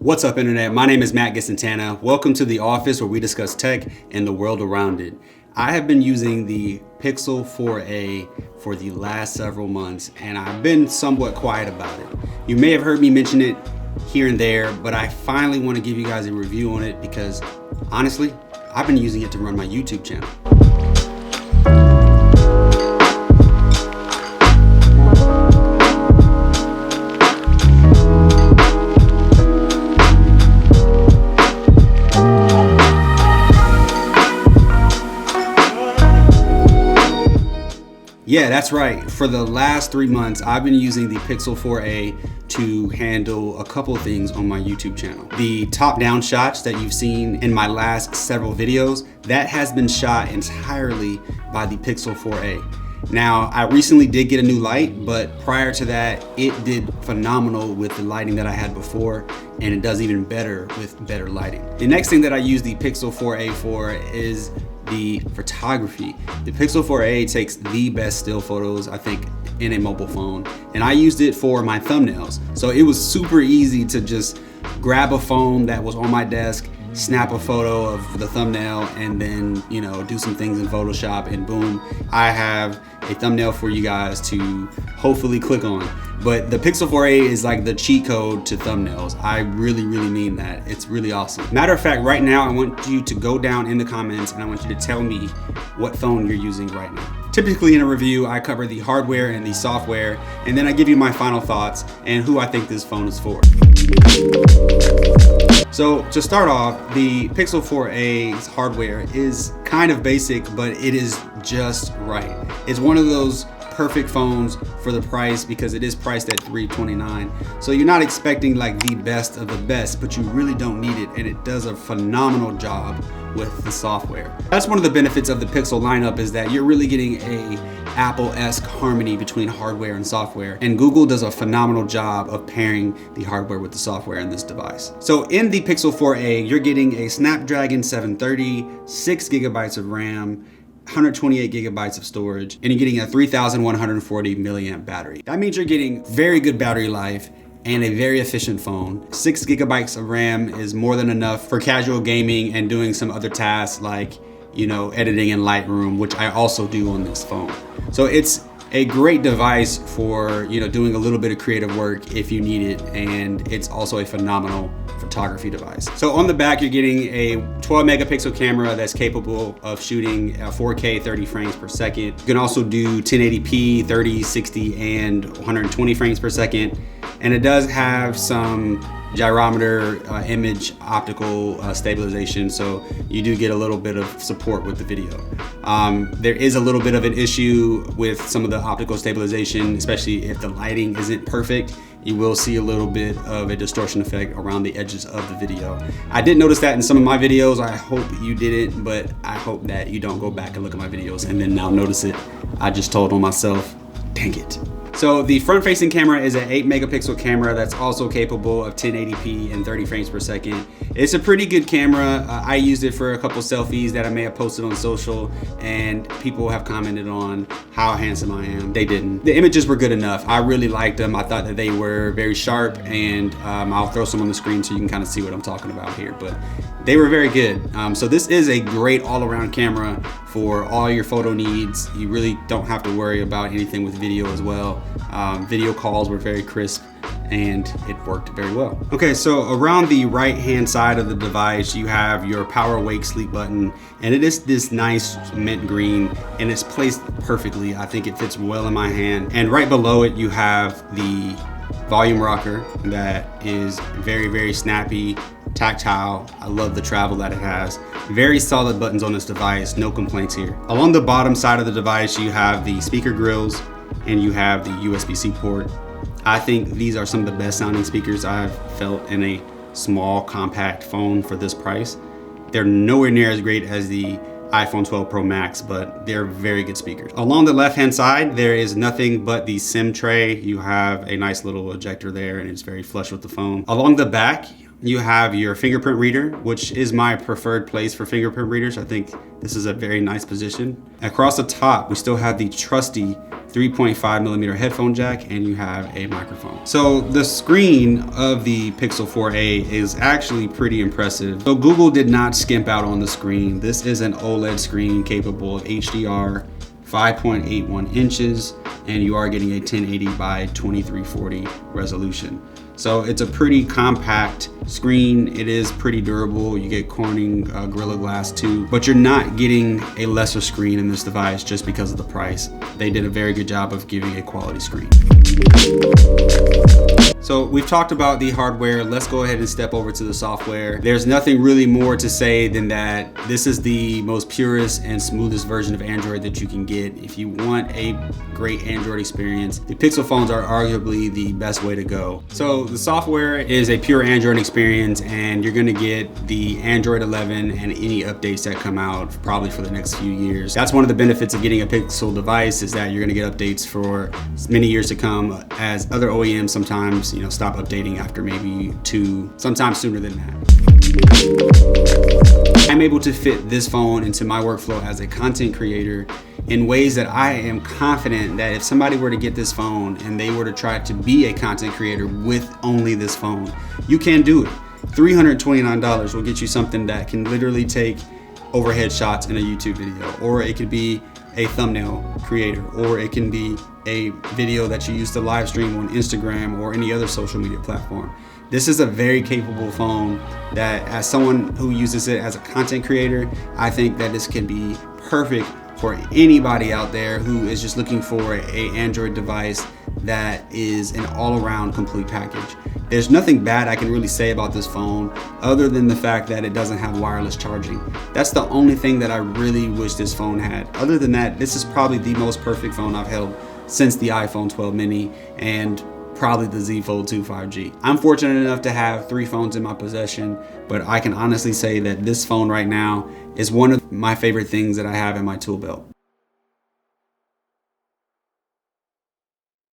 What's up, internet? My name is Matt Gisantana. Welcome to the office where we discuss tech and the world around it. I have been using the Pixel 4a for the last several months, and I've been somewhat quiet about it. You may have heard me mention it here and there, but I finally want to give you guys a review on it because honestly, I've been using it to run my YouTube channel. Yeah, that's right. For the last 3 months, I've been using the Pixel 4a to handle a couple of things on my YouTube channel. The top-down shots that you've seen in my last several videos, that has been shot entirely by the Pixel 4a. Now, I recently did get a new light, but prior to that, it did phenomenal with the lighting that I had before, and it does even better with better lighting. The next thing that I use the Pixel 4a for is the photography. The Pixel 4a takes the best still photos, I think, in a mobile phone, and I used it for my thumbnails. So it was super easy to just grab a phone that was on my desk, snap a photo of the thumbnail, and then, do some things in Photoshop, and boom, I have a thumbnail for you guys to hopefully click on. But the Pixel 4a is like the cheat code to thumbnails. I really mean that. It's really awesome. Matter of fact, right now, I want you to go down in the comments and I want you to tell me what phone you're using right now. Typically in a review, I cover the hardware and the software, and then I give you my final thoughts and who I think this phone is for. So to start off, the Pixel 4a's hardware is kind of basic, but it is just right. It's one of those perfect phones for the price because it is priced at $329. So you're not expecting like the best of the best, but you really don't need it, and it does a phenomenal job with the software. That's one of the benefits of the Pixel lineup, is that you're really getting a Apple-esque harmony between hardware and software, and Google does a phenomenal job of pairing the hardware with the software in this device. So in the Pixel 4a, you're getting a Snapdragon 730, 6 gigabytes of RAM, 128 gigabytes of storage, and you're getting a 3,140 milliamp battery. That means you're getting very good battery life and a very efficient phone. 6 gigabytes of RAM is more than enough for casual gaming and doing some other tasks like, editing in Lightroom, which I also do on this phone. So it's a great device for, doing a little bit of creative work if you need it, and it's also a phenomenal photography device. So on the back, you're getting a 12 megapixel camera that's capable of shooting 4K 30 frames per second. You can also do 1080p, 30, 60, and 120 frames per second. And it does have some gyrometer image optical stabilization, so you do get a little bit of support with the video. There is a little bit of an issue with some of the optical stabilization, especially if the lighting isn't perfect. You will see a little bit of a distortion effect around the edges of the video. I did notice that in some of my videos. I hope you didn't, but I hope that you don't go back and look at my videos and then now notice it. I just told on myself, dang it. So the front-facing camera is an 8 megapixel camera that's also capable of 1080p and 30 frames per second. It's a pretty good camera. I used it for a couple selfies that I may have posted on social, and people have commented on how handsome I am. They didn't. The images were good enough. I really liked them. I thought that they were very sharp, and I'll throw some on the screen so you can kind of see what I'm talking about here, but they were very good. So this is a great all-around camera for all your photo needs. You really don't have to worry about anything with video as well. Video calls were very crisp and it worked very well. Okay, so around the right-hand side of the device, you have your power wake sleep button, and it is this nice mint green, and it's placed perfectly. I think it fits well in my hand. And right below it, you have the volume rocker that is very snappy, tactile. I love the travel that it has. Very solid buttons on this device, no complaints here. Along the bottom side of the device, you have the speaker grills and you have the USB-C port. I think these are some of the best sounding speakers I've felt in a small compact phone for this price. They're nowhere near as great as the iPhone 12 Pro Max, but they're very good speakers. Along the left-hand side, there is nothing but the SIM tray. You have a nice little ejector there, and it's very flush with the phone. Along the back, you have your fingerprint reader, which is my preferred place for fingerprint readers. I think this is a very nice position. Across the top, we still have the trusty 3.5mm headphone jack, and you have a microphone. So the screen of the Pixel 4a is actually pretty impressive. So Google did not skimp out on the screen. This is an OLED screen capable of HDR, 5.81 inches, and you are getting a 1080 by 2340 resolution. So it's a pretty compact screen. It is pretty durable. You get Corning Gorilla Glass 2, but you're not getting a lesser screen in this device just because of the price. They did a very good job of giving a quality screen. So we've talked about the hardware. Let's go ahead and step over to the software. There's nothing really more to say than that this is the most purest and smoothest version of Android that you can get. If you want a great Android experience, the Pixel phones are arguably the best way to go. So the software is a pure Android experience, and you're gonna get the Android 11 and any updates that come out probably for the next few years. That's one of the benefits of getting a Pixel device, is that you're gonna get updates for many years to come, as other OEMs sometimes stop updating after maybe 2, sometimes sooner than that. I'm able to fit this phone into my workflow as a content creator in ways that I am confident that if somebody were to get this phone and they were to try to be a content creator with only this phone, you can do it. $329 will get you something that can literally take overhead shots in a YouTube video, or it could be a thumbnail creator, or it can be a video that you use to live stream on Instagram or any other social media platform. This is a very capable phone that, as someone who uses it as a content creator, I think that this can be perfect for anybody out there who is just looking for an Android device that is an all-around complete package. There's nothing bad I can really say about this phone other than the fact that it doesn't have wireless charging. That's the only thing that I really wish this phone had. Other than that, this is probably the most perfect phone I've held since the iPhone 12 mini and probably the Z Fold 2 5G. I'm fortunate enough to have 3 phones in my possession, but I can honestly say that this phone right now is one of my favorite things that I have in my tool belt.